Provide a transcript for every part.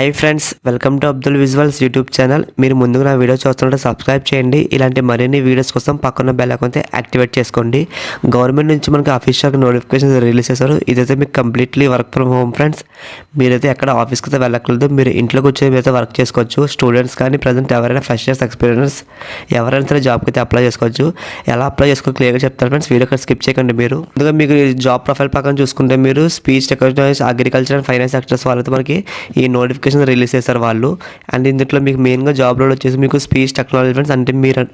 Hi friends, welcome to Abdul visuals YouTube channel. మీరు ముందుగా నా వీడియో చూస్తుంటే సబ్స్క్రైబ్ చేయండి. ఇలాంటి మరిన్ని వీడియోస్ కోసం పక్కన బెల్ ఐకాన్ యాక్టివేట్ చేసుకోండి. గవర్నమెంట్ నుంచి మనకి అఫీషియల్ నోటిఫికేషన్ రిలీజ్ చేశారు. ఇదైతే మీకు completely work from home friends. మీరైతే ఎక్కడ ఆఫీస్కి అయితే వెళ్ళక్కర్లేదు. మీరు ఇంట్లో కూర్చొని మీరైతే వర్క్ చేసుకోవచ్చు. స్టూడెంట్స్ కానీ ప్రజెంట్ ఎవరైనా ఫస్ట్ ఇయర్స్ ఎక్స్పీరియన్స్ ఎవరైనా సరే జాబ్కి అయితే అప్లై చేసుకోవచ్చు. ఎలా అప్లై చేసుకో క్లియర్గా చెప్తాను ఫ్రెండ్స్. వీడియో స్కిప్ చేయకండి. మీరు ముందుగా మీకు జాబ్ ప్రొఫైల్ పక్కన చూసుకుంటే మీరు speech technology, agriculture and finance sectors వాళ్ళైతే మనకి ఈ నోటిఫికేషన్ రిలీజ్ చేశారు వాళ్ళు. అండ్ ఇందులో మీకు మెయిన్గా జాబ్ రోల్ వచ్చేసి మీకు స్పీచ్ టెక్నాలజీ ఫ్రెండ్స్. అంటే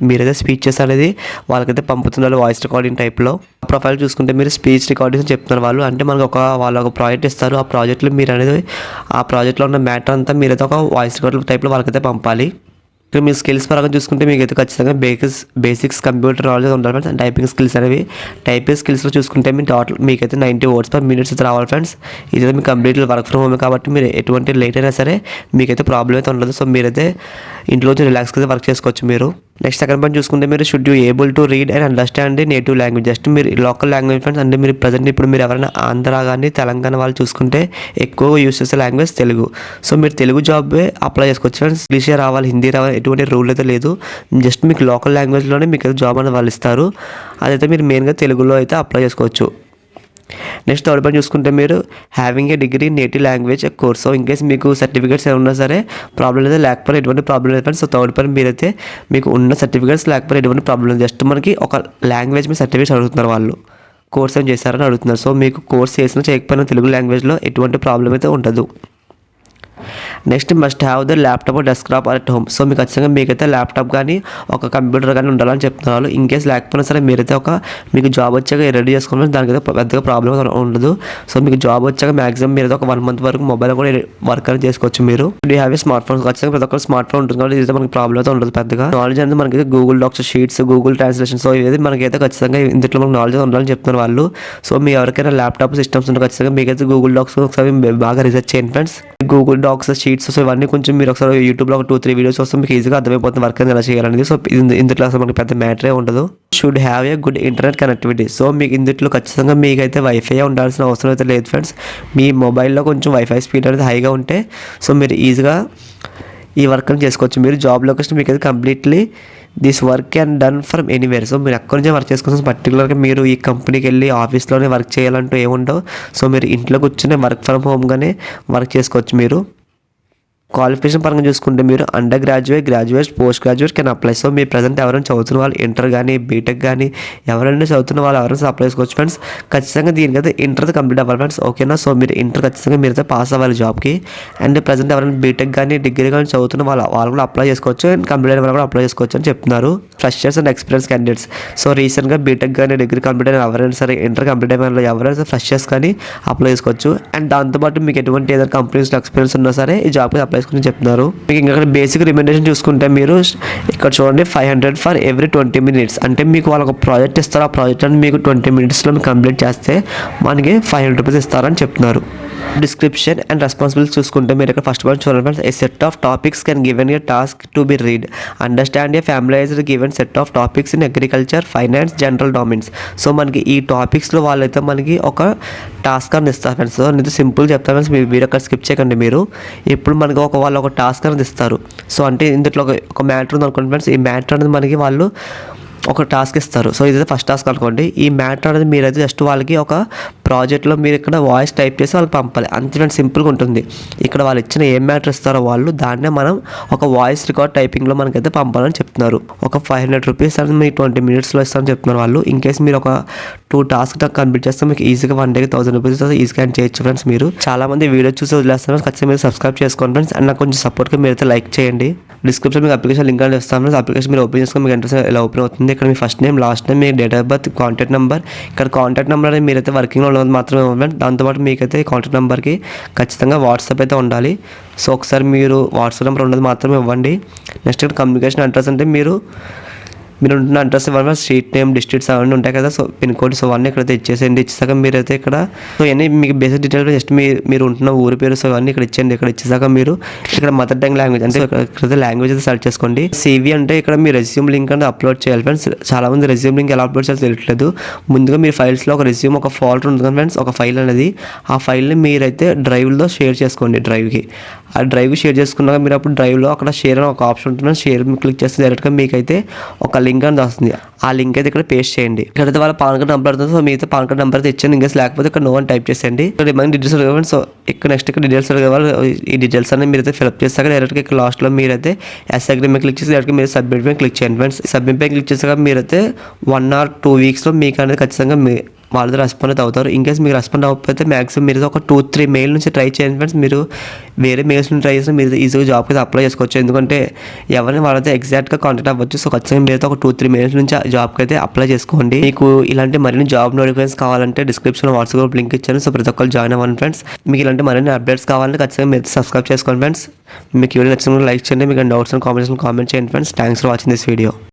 మీరైతే స్పీచెస్ అనేది వాళ్ళకైతే పంపుతున్నారు వాయిస్ రికార్డింగ్ టైప్లో. ప్రొఫైల్ చూసుకుంటే మీరు స్పీచ్ రికార్డింగ్ చెప్తున్నారు వాళ్ళు. అంటే మనకు వాళ్ళు ఒక ప్రాజెక్ట్ ఇస్తారు. ఆ ప్రాజెక్ట్లో మీరు అనేది ఆ ప్రాజెక్ట్లో ఉన్న మ్యాటర్ అంతా మీరైతే ఒక వాయిస్ రికార్డింగ్ టైప్లో వాళ్ళకైతే పంపాలి. ఇక్కడ మీ స్కిల్స్ పరంగా చూసుకుంటే మీకు అయితే ఖచ్చితంగా బేసిక్స్ కంప్యూటర్ నాలెడ్జ్ ఉండాలి ఫ్రెండ్స్. అండ్ టైపింగ్ స్కిల్స్ అనేవి టైపింగ్ స్కిల్స్లో చూసుకుంటే మీ టోటల్ మీకైతే 90 words per minute అయితే రావాలి ఫ్రెండ్స్. ఇదైతే మీకు కంప్లీట్లీ వర్క్ ఫ్రమ్ హోమ్ కాబట్టి మీరు ఎటువంటి లేట్ అయినా సరే మీకైతే ప్రాబ్లం అయితే ఉండదు. సో మీరైతే ఇంట్లో రిలాక్స్గా అయితే వర్క్ చేసుకోవచ్చు మీరు. నెక్స్ట్ సెకండ్ పాయింట్ చూసుకుంటే మీరు should you able to read and understand the native language. Just మీరు లోకల్ లాంగ్వేజ్ ఫ్రెండ్స్. అంటే మీరు ప్రజెంట్ ఇప్పుడు మీరు ఎవరైనా ఆంధ్ర కానీ తెలంగాణ వాళ్ళు చూసుకుంటే ఎక్కువ యూస్ చేసే లాంగ్వేజ్ తెలుగు. సో మీరు తెలుగు జాబే అప్లై చేసుకోవచ్చు ఫ్రెండ్స్. ఇంగ్లీషే రావాలి, హిందీ రావాలి, ఎటువంటి రూల్ అయితే లేదు. జస్ట్ మీకు లోకల్ లాంగ్వేజ్లోనే మీకు జాబ్ అనేది వాళ్ళు ఇస్తారు. అదైతే మీరు మెయిన్గా తెలుగులో అయితే అప్లై చేసుకోవచ్చు. నెక్స్ట్ థర్డ్ పాయింట్ చూసుకుంటే మీరు having a degree native language course. So in case మీకు సర్టిఫికేట్స్ ఏమన్నా సరే ప్రాబ్లం లేదు, లేకపోతే ఎటువంటి ప్రాబ్లం లేదు ఫ్రెండ్స్. సో థర్డ్ పాయింట్ మీరైతే మీకు ఉన్న సర్టిఫికేట్స్ లేకపోతే ఎటువంటి ప్రాబ్లం లేదు. జస్ట్ మనకి ఒక లాంగ్వేజ్ మీ సర్టిఫికేట్స్ అడుగుతున్నారు వాళ్ళు. కోర్స్ ఏం చేశారని అడుగుతున్నారు. సో మీకు కోర్స్ చేసినా చేయకపోయినా తెలుగు లాంగ్వేజ్లో ఎటువంటి ప్రాబ్లం అయితే ఉండదు. Next must have the laptop desktop at home. So మీకు ఖచ్చితంగా మీకైతే ల్యాప్టాప్ కానీ ఒక కంప్యూటర్ కానీ ఉండాలని చెప్తున్నారు. ఇన్ కేస్ లేకపోయినా సరే మీరైతే మీకు జాబ్ వచ్చాక రెడీ చేసుకోవాలి. దానికైతే పెద్దగా ప్రాబ్లం ఉండదు. సో మీకు జాబ్ వచ్చాక మాక్సిమం మీరైతే ఒక 1 month వరకు మొబైల్ కూడా వర్క్ అనేది చేసుకోవచ్చు మీరు. You have a smart phone. ఖచ్చితంగా ప్రతి ఒక్కరు స్మార్ట్ ఫోన్ ఉంటుంది కాబట్టి ఇదైతే మనకి ప్రాబ్లం అయితే ఉండదు పెద్దగా. నాలెడ్జ్ అనేది మనకి Google docs, sheets, Google translation. So ఇవైతే మనకైతే ఖచ్చితంగా ఇందులో మనకు నాలెడ్జ్ ఉండాలని చెప్తున్నారు వాళ్ళు. సో మీ ఎవరికైనా ల్యాప్టాప్ సిస్టమ్స్ ఉంటే ఖచ్చితంగా మీకైతే గూగుల్ డాక్స్ ఒకసారి బాగా రీసెర్చ్ చేయండి friends. Google docs, sheets, so ఇవన్నీ కొంచెం మీరు ఒకసారి యూట్యూబ్లో ఒక 2-3 వీడియోస్ వస్తే మీకు ఈజీగా అర్థమైపోతుంది వర్క్ అనేది ఎలా చేయాలనేది. సో ఇందులో అసలు మనకి పెద్ద మ్యాటరే ఉండదు. Should have a good internet connectivity. So మీకు ఇందులో ఖచ్చితంగా మీకైతే వైఫై ఉండాల్సిన అవసరం అయితే లేదు ఫ్రెండ్స్. మీ మొబైల్లో కొంచెం వైఫై స్పీడ్ అనేది హైగా ఉంటే సో మీరు ఈజీగా ఈ వర్క్ అని చేసుకోవచ్చు. మీరు జాబ్ లొకేషన్ మీకైతే completely this work can done from anywhere. So మీరు ఎక్కడి నుంచే వర్క్ చేసుకోవచ్చు. పర్టికులర్గా మీరు ఈ కంపెనీకి వెళ్ళి ఆఫీస్లోనే వర్క్ చేయాలంటూ ఏముండవు. సో మీరు ఇంట్లో కూర్చొని వర్క్ ఫ్రమ్ హోమ్గానే వర్క్ చేసుకోవచ్చు మీరు. క్వాలిఫికేషన్ పరంగా చూసుకుంటే మీరు under graduate, post graduate can apply. So మీరు ప్రజెంట్ ఎవరైనా చదువుతున్న వాళ్ళు ఇంటర్ కానీ బీటెక్ కానీ ఎవరైనా చదువుతున్న వాళ్ళు ఎవరైనా అప్లై చేసుకోవచ్చు ఫ్రెండ్స్. ఖచ్చితంగా దీనికైతే ఇంటర్ కంప్లీట్ అవ్వాలి ఫ్రెండ్స్. ఓకేనా. సో మీరు ఇంటర్ ఖచ్చితంగా మీరైతే పాస్ అవ్వాలి జాబ్కి. అండ్ ప్రజెంట్ ఎవరైనా బీటెక్ కానీ డిగ్రీ కానీ చదువుతున్న వాళ్ళు కూడా అప్లై చేసుకోవచ్చు. అండ్ కంప్లీట్ అయిన వాళ్ళు కూడా అప్లై చేసుకోవచ్చు అని చెప్తున్నారు freshers and experience candidates. So రీసెంట్గా బీటెక్ కానీ డిగ్రీ కంప్లీట్ అయిన ఎవరైనా సరే ఇంటర్ కంప్లీట్ అయిన వాళ్ళు ఎవరైనా సరే ఫ్రెషర్స్ కానీ అప్లై చేసుకోవచ్చు. అండ్ దాంతోపాటు మీకు ఎటువంటి ఏదైనా కంపెనీస్లో ఎక్స్పీరియన్స్ ఉన్నా సరే ఈ జాబ్కి అప్లై చేసుకుని చెప్తున్నారు. మీకు ఇంకా బేసిక్ రికమెండేషన్ చూసుకుంటే మీరు ఇక్కడ చూడండి 500 ఫర్ ఎవ్రీ 20 minutes. అంటే మీకు వాళ్ళకి ఒక ప్రాజెక్ట్ ఇస్తారు. ఆ ప్రాజెక్ట్ అని మీకు 20 minutesలో మీకు కంప్లీట్ చేస్తే మనకి 500 rupees ఇస్తారని చెప్తున్నారు. డిస్క్రిప్షన్ అండ్ రెస్పాన్సిబిలిటీస్ చూసుకుంటే మీరు ఇక్కడ ఫస్ట్ పాయింట్ చూడండి friends. A set of topics can given a task to be read. Understand a familiarised given set of topics in agriculture, finance, general domains. So మనకి ఈ టాపిక్స్లో వాళ్ళైతే మనకి ఒక టాస్క్ అని ఇస్తారు ఫ్రెండ్స్. నేను సింపుల్ చెప్తాను ఫ్రెండ్స్. మీరు వీడియో అక్కడ స్కిప్ చేయకండి మీరు. ఇప్పుడు మనకి వాళ్ళు ఒక టాస్క్ అనేది ఇస్తారు. సో అంటే ఇందులో ఒక మ్యాటర్ ఉంది అనుకోండి ఫ్రెండ్స్. ఈ మ్యాటర్ అనేది మనకి వాళ్ళు ఒక టాస్క్ ఇస్తారు. సో ఇదైతే ఫస్ట్ టాస్క్ అనుకోండి. ఈ మ్యాటర్ అనేది మీరైతే జస్ట్ వాళ్ళకి ఒక ప్రాజెక్ట్లో మీరు ఇక్కడ వాయిస్ టైప్ చేసి వాళ్ళకి పంపాలి. అంతే సింపుల్గా ఉంటుంది. ఇక్కడ వాళ్ళు ఇచ్చిన ఏం మ్యాటర్ ఇస్తారో వాళ్ళు దాన్నే మనం ఒక వాయిస్ రికార్డ్ టైపింగ్లో మనకైతే పంపాలని చెప్తున్నారు. ఒక 500 rupees అనేది మీకు 20 minutesలో ఇస్తారని చెప్తున్నారు వాళ్ళు. ఇన్ కేస్ మీరు ఒక 2 tasks కంప్లీట్ చేస్తే మీకు ఈజీగా 1 dayకి 1000 rupees ఈజీగా చేయొచ్చు ఫ్రెండ్స్. మీరు చాలా మంది వీడియో చూసి వదిలేస్తున్నారు. ఖచ్చితంగా మీరు సబ్స్క్రైబ్ చేసుకోండి ఫ్రెండ్స్. అండ్ నాకు కొంచెం సపోర్ట్గా మీరైతే లైక్ చేయండి. డిస్క్రిప్షన్ మీకు అప్లికేషన్ లింక్ అనేది ఇస్తాను ఫ్రెండ్స్. అప్లికేషన్ మీరు ఓపెన్ చేసుకొని మీకు ఇంట్రెస్ట్ ఎలా ఓపెన్ అవుతుంది. ఇక్కడ మీ ఫస్ట్ నేమ్, లాస్ట్ నేమ్, మీ date of birth, contact number. ఇక్కడ కాంటాక్ట్ నెంబర్ అనేది మీరైతే వర్కింగ్లో ఉన్నది మాత్రమే ఇవ్వండి. దాంతోపాటు మీకైతే కాంటాక్ట్ నెంబర్కి ఖచ్చితంగా వాట్సాప్ అయితే ఉండాలి. సో ఒకసారి మీరు వాట్సాప్ నెంబర్ ఉన్నది మాత్రమే ఇవ్వండి. నెక్స్ట్ ఇక్కడ కమ్యూనికేషన్ అడ్రస్ అంటే మీరు మీరు ఉంటున్న అడ్రస్ ఇవ్వాలి, స్ట్రీట్ నేమ్, డిస్ట్రిక్ట్స్ అవన్నీ ఉంటాయి కదా. సో పిన్ కోడ్ సో అవన్నీ ఇక్కడైతే ఇచ్చేసేయండి. ఇచ్చేసాక మీరైతే ఇక్కడ సో ఇవన్నీ మీకు బేసిక్ డీటెయిల్స్ జస్ట్ మీరు ఉంటున్న ఊరి పేరు సో అవన్నీ ఇక్కడ ఇచ్చేయండి. ఇక్కడ ఇచ్చేసాక మీరు ఇక్కడ మదర్ టంగ్ లాంగ్వేజ్ అంటే ఇక్కడైతే లాంగ్వేజ్ అయితే సెలెక్ట్ చేసుకోండి. CV అంటే ఇక్కడ మీ రెజ్యూమ్ లింక్ అనేది అప్లోడ్ చేయాలి ఫ్రెండ్స్. చాలా మంది రెజ్యూమ్ లింక్ ఎలా అప్లోడ్ చేయాలో తెలియట్లేదు. ముందుగా మీ ఫైల్స్లో ఒక రెజ్యూమ్ ఒక ఫోల్డర్ ఉంటుంది ఫ్రెండ్స్, ఒక ఫైల్ అనేది. ఆ ఫైల్ని మీరైతే డ్రైవ్లో షేర్ చేసుకోండి. డ్రైవ్కి ఆ డ్రైవ్ షేర్ చేసుకున్నాక మీరు అప్పుడు డ్రైవ్లో అక్కడ షేర్ అని ఒక ఆప్షన్ ఉంటుంది. షేర్ క్లిక్ చేస్తే డైరెక్ట్గా మీకైతే ఒక లింక్ అనేది వస్తుంది. ఆ లింక్ అయితే ఇక్కడ పేస్ట్ చేయండి. ఇక్కడైతే వాళ్ళ పాన్ కార్డ్ నెంబర్ అవుతుంది. సో మీతో పాన్ కార్డ్ నెంబర్ అయితే ఇచ్చాను. ఇంకా లేకపోతే ఇక్కడ నో అని టైప్ చేసేయండి. ఇక్కడ రిమైనింగ్ డీటెయిల్స్ అడగవాలి. సో ఇక్కడ నెక్స్ట్ ఇక్కడ డీటెయిల్స్ అడగవాలి. ఈ డీటెయిల్స్ అనేది మీరైతే ఫిల్అప్ చేస్తాక డైరెక్ట్గా ఇక్కడ లాస్ట్లో మీరైతే ఎస్ అగ్రీమెంట్ క్లిక్ చేసి డైరెక్ట్గా మీరు సబ్మిట్ పై క్లిక్ చేయండి ఫ్రెండ్స్. సబ్మిట్ పై క్లిక్ చేసాక మీరైతే 1 or 2 వీక్స్లో మీకు అనేది ఖచ్చితంగా వాళ్ళతో రెస్పాండ్ అయితే అవుతారు. ఇన్కేస్ మీకు రెస్పాండ్ అవ్వకపోతే మ్యాక్సిమం మీరు ఒక 2-3 మెయిల్ నుంచి ట్రై చేయండి ఫ్రెండ్స్. మీరు వేరే మెయిల్స్ నుంచి ట్రై చేస్తే మీరు ఈజీగా జాబ్కి అయితే అప్లై చేసుకోవచ్చు. ఎందుకంటే ఎవరిని వాళ్ళతో ఎగ్జాక్ట్గా కాంటాక్ట్ అవ్వచ్చు. సో ఖచ్చితంగా మీరైతే ఒక 2-3 మెయిల్స్ నుంచి జాబ్కి అయితే అప్లై చేసుకోండి. మీకు ఇలాంటి మరిన్ని జాబ్ నోటిఫికేషన్స్ కావాలంటే డిస్క్రిప్షన్లో వాట్సాప్ గ్రూప్ లింక్ ఇచ్చాను. సో ప్రతి ఒక్కరు జాయిన్ అవ్వండి ఫ్రెండ్స్. మీకు ఇలాంటి మరిన్ని అప్డేట్స్ కావాలంటే ఖచ్చితంగా మీరు సబ్స్క్రైబ్ చేసుకోండి ఫ్రెండ్స్. మీకు వీడియో నచ్చినప్పుడు లైక్ చేయండి. మీకు డౌట్స్ అండ్ కామెంట్స్ కామెంట్ చేయండి friends. Thanks for watching this video.